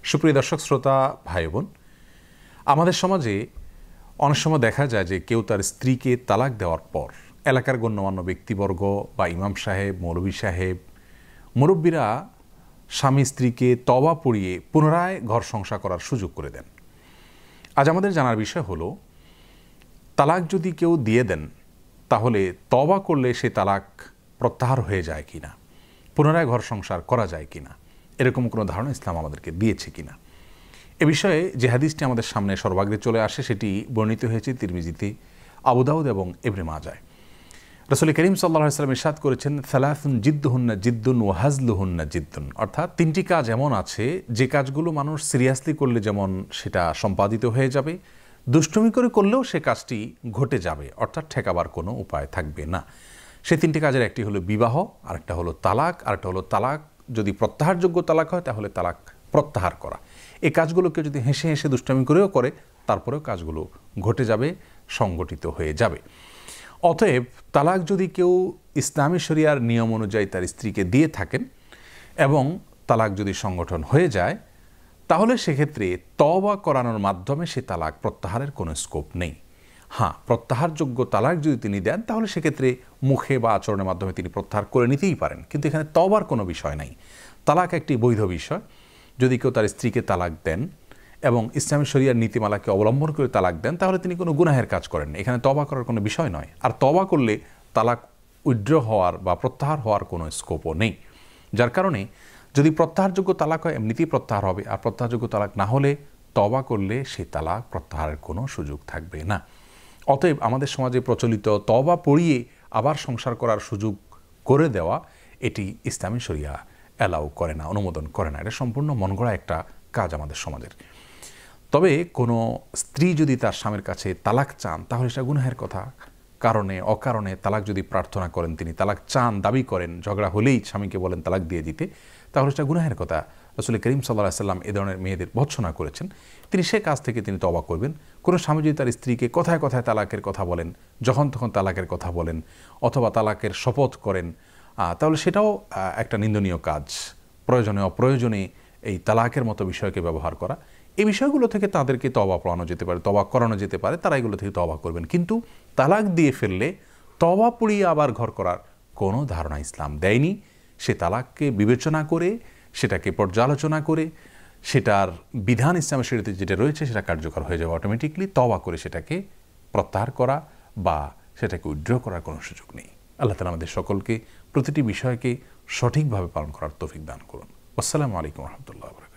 সুপ্রিয় দর্শক শ্রোতা ভাই বোন, আমাদের সমাজে অনেক সময় দেখা যায় যে কেউ তার স্ত্রীকে তালাক দেওয়ার পর এলাকার গণ্যমান্য ব্যক্তিবর্গ বা ইমাম সাহেব, মৌলভী সাহেব, মুরব্বীরা স্বামী স্ত্রীকে তওবা পড়িয়ে পুনরায় ঘর সংসার করার সুযোগ করে দেন। আজ আমাদের জানার বিষয় হলো, তালাক যদি কেউ দিয়ে দেন তাহলে তওবা করলে সে তালাক প্রত্যাহার হয়ে যায় কিনা, পুনরায় ঘর সংসার করা যায় কিনা, এরকম কোনো ধারণা ইসলাম আমাদেরকে দিয়েছে কিনা। এ বিষয়ে যে হাদিসটি আমাদের সামনে সর্বাগ্রে চলে আসে সেটি বর্ণিত হয়েছে তিরমিজিতে, আবু দাউদ এবং ইবনে মাজায়। রাসূল করিম সাল্লাল্লাহু আলাইহি ওয়াসাল্লাম ইরশাদ করেছেন, সালাসুন জিদ্দুহুন্না জিদ্দুন ওয়া হাজলুহুন্না জিদ্দুন, অর্থাৎ তিনটি কাজ এমন আছে যে কাজগুলো মানুষ সিরিয়াসলি করলে যেমন সেটা সম্পাদিত হয়ে যাবে, দুষ্টুমি করে করলেও সে কাজটি ঘটে যাবে, অর্থাৎ ঠেকাবার কোনো উপায় থাকবে না। সেই তিনটি কাজের একটি হলো বিবাহ, আরেকটা হলো তালাক, আরেকটা হলো তালাক যদি প্রত্যাহারযোগ্য তালাক হয় তাহলে তালাক প্রত্যাহার করা। এই কাজগুলোকে যদি হেসে হেসে দুষ্টামি করেও করে তারপরেও কাজগুলো ঘটে যাবে, সংগঠিত হয়ে যাবে। অতএব তালাক যদি কেউ ইসলামী শরিয়ার নিয়ম অনুযায়ী তার স্ত্রীকে দিয়ে থাকেন এবং তালাক যদি সংগঠন হয়ে যায় তাহলে সেক্ষেত্রে তওবা করানোর মাধ্যমে সে তালাক প্রত্যাহারের কোনো স্কোপ নেই। হ্যাঁ, প্রত্যাহারযোগ্য তালাক যদি তিনি দেন তাহলে সেক্ষেত্রে মুখে বা আচরণের মাধ্যমে তিনি প্রত্যাহার করে নিতেই পারেন, কিন্তু এখানে তওবার কোনো বিষয় নাই। তালাক একটি বৈধ বিষয়। যদি কেউ তার স্ত্রীকে তালাক দেন এবং ইসলামী শরিয়ার নীতিমালাকে অবলম্বন করে তালাক দেন তাহলে তিনি কোনো গুনাহের কাজ করেন, এখানে তওবা করার কোনো বিষয় নয়। আর তওবা করলে তালাক উইথড্র হওয়ার বা প্রত্যাহার হওয়ার কোনো স্কোপও নেই। যার কারণে যদি প্রত্যাহারযোগ্য তালাক হয় এমনিতেই প্রত্যাহার হবে, আর প্রত্যাহারযোগ্য তালাক না হলে তওবা করলে সেই তালাক প্রত্যাহারের কোনো সুযোগ থাকবে না। অতএব আমাদের সমাজে প্রচলিত তওবা পড়িয়ে আবার সংসার করার সুযোগ করে দেওয়া, এটি ইসলামী শরিয়া অ্যালাউ করে না, অনুমোদন করে না। এটা সম্পূর্ণ মনগড়া একটা কাজ আমাদের সমাজের। তবে কোনো স্ত্রী যদি তার স্বামীর কাছে তালাক চান তাহলে সেটা গুনাহের কথা। কারণে অকারণে তালাক যদি প্রার্থনা করেন, তিনি তালাক চান, দাবি করেন, ঝগড়া হলেই স্বামীকে বলেন তালাক দিয়ে দিতে, তাহলে সেটা গুনাহের কথা। রাসূল করিম সাল্লাল্লাহু আলাইহি ওয়াসাল্লাম এ ধরনের মেয়েদের ভর্ৎসনা করেছেন। তিনি সে কাজ থেকে তিনি তওবা করবেন। কোনো স্বামী যদি তার স্ত্রীকে কথায় কথায় তালাকের কথা বলেন, যখন তখন তালাকের কথা বলেন, অথবা তালাকের শপথ করেন, তাহলে সেটাও একটা নিন্দনীয় কাজ। প্রয়োজনে অপ্রয়োজনে এই তালাকের মতো বিষয়কে ব্যবহার করা, এই বিষয়গুলো থেকে তাদেরকে তওবা পড়ানো যেতে পারে, তওবা করানো যেতে পারে, তারা এগুলো থেকে তওবা করবেন। কিন্তু তালাক দিয়ে ফেললে তওবা পড়িয়ে আবার ঘর করার কোনো ধারণা ইসলাম দেয়নি। সে তালাককে বিবেচনা করে, সেটাকে পর্যালোচনা করে, সেটার বিধান ইসলামের শরীয়তে যেটা রয়েছে সেটা কার্যকর হয়ে যাবে অটোমেটিকলি। তওবা করে সেটাকে প্রত্যাহার করা বা সেটাকে উইথড্র করার কোনো সুযোগ নেই। আল্লাহ তাআলা আমাদের সকলকে প্রতিটি বিষয়কে সঠিকভাবে পালন করার তৌফিক দান করুন। আসসালামু আলাইকুম ওয়া রাহমাতুল্লাহি ওয়া বারাকাতুহু।